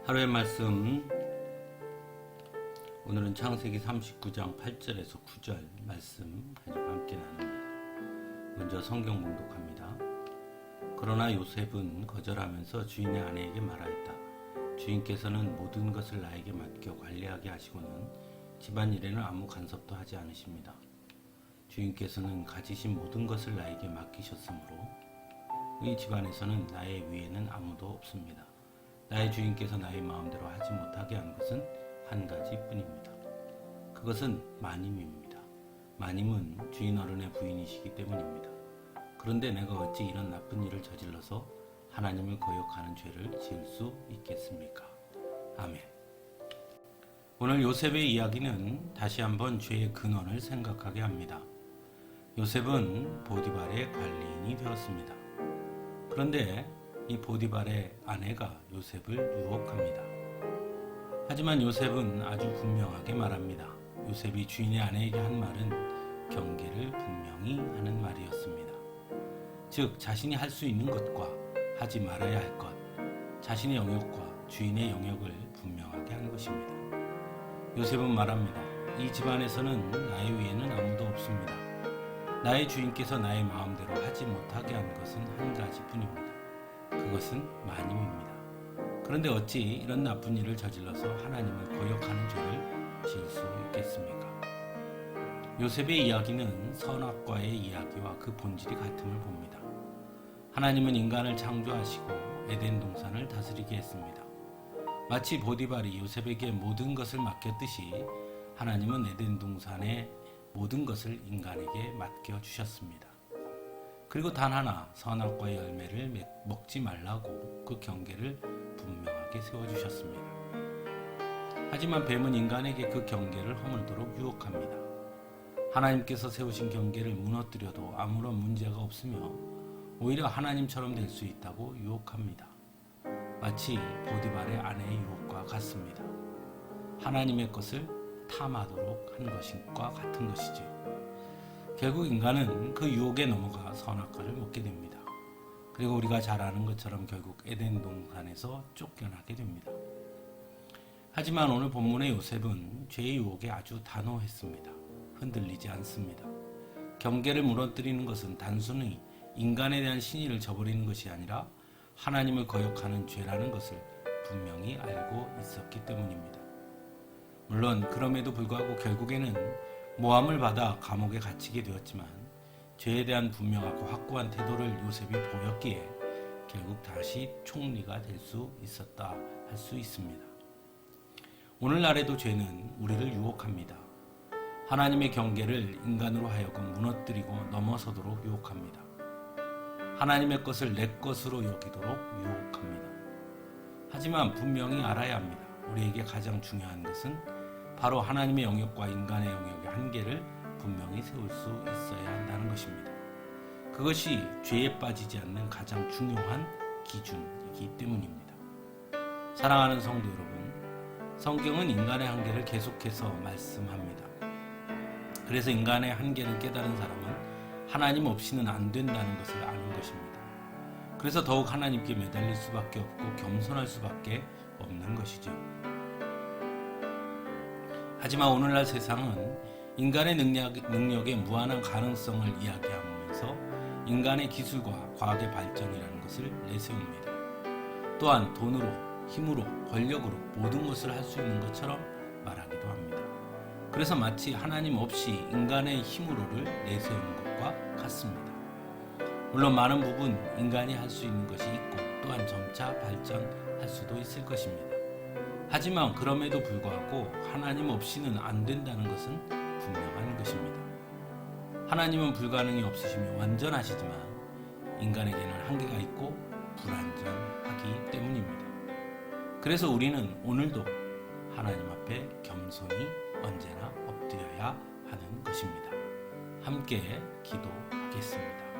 하루의 말씀, 오늘은 창세기 39장 8절에서 9절 말씀 가지고 함께 나눕니다. 먼저 성경 봉독합니다. 그러나 요셉은 거절하면서 주인의 아내에게 말하였다. 주인께서는 모든 것을 나에게 맡겨 관리하게 하시고는 집안일에는 아무 간섭도 하지 않으십니다. 주인께서는 가지신 모든 것을 나에게 맡기셨으므로 이 집안에서는 나의 위에는 아무도 없습니다. 나의 주인께서 나의 마음대로 하지 못하게 한 것은 한 가지뿐입니다. 그것은 마님입니다. 마님은 주인 어른의 부인이시기 때문입니다. 그런데 내가 어찌 이런 나쁜 일을 저질러서 하나님을 거역하는 죄를 지을 수 있겠습니까? 아멘. 오늘 요셉의 이야기는 다시 한번 죄의 근원을 생각하게 합니다. 요셉은 보디발의 관리인이 되었습니다. 그런데 이 보디발의 아내가 요셉을 유혹합니다. 하지만 요셉은 아주 분명하게 말합니다. 요셉이 주인의 아내에게 한 말은 경계를 분명히 하는 말이었습니다. 즉 자신이 할 수 있는 것과 하지 말아야 할 것, 자신의 영역과 주인의 영역을 분명하게 한 것입니다. 요셉은 말합니다. 이 집안에서는 나의 위에는 아무도 없습니다. 나의 주인께서 나의 마음대로 하지 못하게 한 것은 한 가지뿐입니다. 그것은 마님입니다. 그런데 어찌 이런 나쁜 일을 저질러서 하나님을 거역하는 죄를 지을 수 있겠습니까? 요셉의 이야기는 선악과의 이야기와 그 본질이 같음을 봅니다. 하나님은 인간을 창조하시고 에덴 동산을 다스리게 했습니다. 마치 보디발이 요셉에게 모든 것을 맡겼듯이 하나님은 에덴 동산의 모든 것을 인간에게 맡겨주셨습니다. 그리고 단 하나 선악과의 열매를 먹지 말라고 그 경계를 분명하게 세워주셨습니다. 하지만 뱀은 인간에게 그 경계를 허물도록 유혹합니다. 하나님께서 세우신 경계를 무너뜨려도 아무런 문제가 없으며 오히려 하나님처럼 될 수 있다고 유혹합니다. 마치 보디발의 아내의 유혹과 같습니다. 하나님의 것을 탐하도록 한 것과 같은 것이죠. 결국 인간은 그 유혹에 넘어가 선악과를 먹게 됩니다. 그리고 우리가 잘 아는 것처럼 결국 에덴 동산에서 쫓겨나게 됩니다. 하지만 오늘 본문의 요셉은 죄의 유혹에 아주 단호했습니다. 흔들리지 않습니다. 경계를 무너뜨리는 것은 단순히 인간에 대한 신의를 저버리는 것이 아니라 하나님을 거역하는 죄라는 것을 분명히 알고 있었기 때문입니다. 물론 그럼에도 불구하고 결국에는 모함을 받아 감옥에 갇히게 되었지만 죄에 대한 분명하고 확고한 태도를 요셉이 보였기에 결국 다시 총리가 될 수 있었다 할 수 있습니다. 오늘날에도 죄는 우리를 유혹합니다. 하나님의 경계를 인간으로 하여금 무너뜨리고 넘어서도록 유혹합니다. 하나님의 것을 내 것으로 여기도록 유혹합니다. 하지만 분명히 알아야 합니다. 우리에게 가장 중요한 것은 바로 하나님의 영역과 인간의 영역의 한계를 분명히 세울 수 있어야 한다는 것입니다. 그것이 죄에 빠지지 않는 가장 중요한 기준이기 때문입니다. 사랑하는 성도 여러분, 성경은 인간의 한계를 계속해서 말씀합니다. 그래서 인간의 한계를 깨달은 사람은 하나님 없이는 안 된다는 것을 아는 것입니다. 그래서 더욱 하나님께 매달릴 수밖에 없고 겸손할 수밖에 없는 것이죠. 하지만 오늘날 세상은 인간의 능력의 무한한 가능성을 이야기하면서 인간의 기술과 과학의 발전이라는 것을 내세웁니다. 또한 돈으로, 힘으로, 권력으로 모든 것을 할 수 있는 것처럼 말하기도 합니다. 그래서 마치 하나님 없이 인간의 힘으로를 내세우는 것과 같습니다. 물론 많은 부분 인간이 할 수 있는 것이 있고 또한 점차 발전할 수도 있을 것입니다. 하지만 그럼에도 불구하고 하나님 없이는 안 된다는 것은 분명한 것입니다. 하나님은 불가능이 없으시며 완전하시지만 인간에게는 한계가 있고 불완전하기 때문입니다. 그래서 우리는 오늘도 하나님 앞에 겸손히 언제나 엎드려야 하는 것입니다. 함께 기도하겠습니다.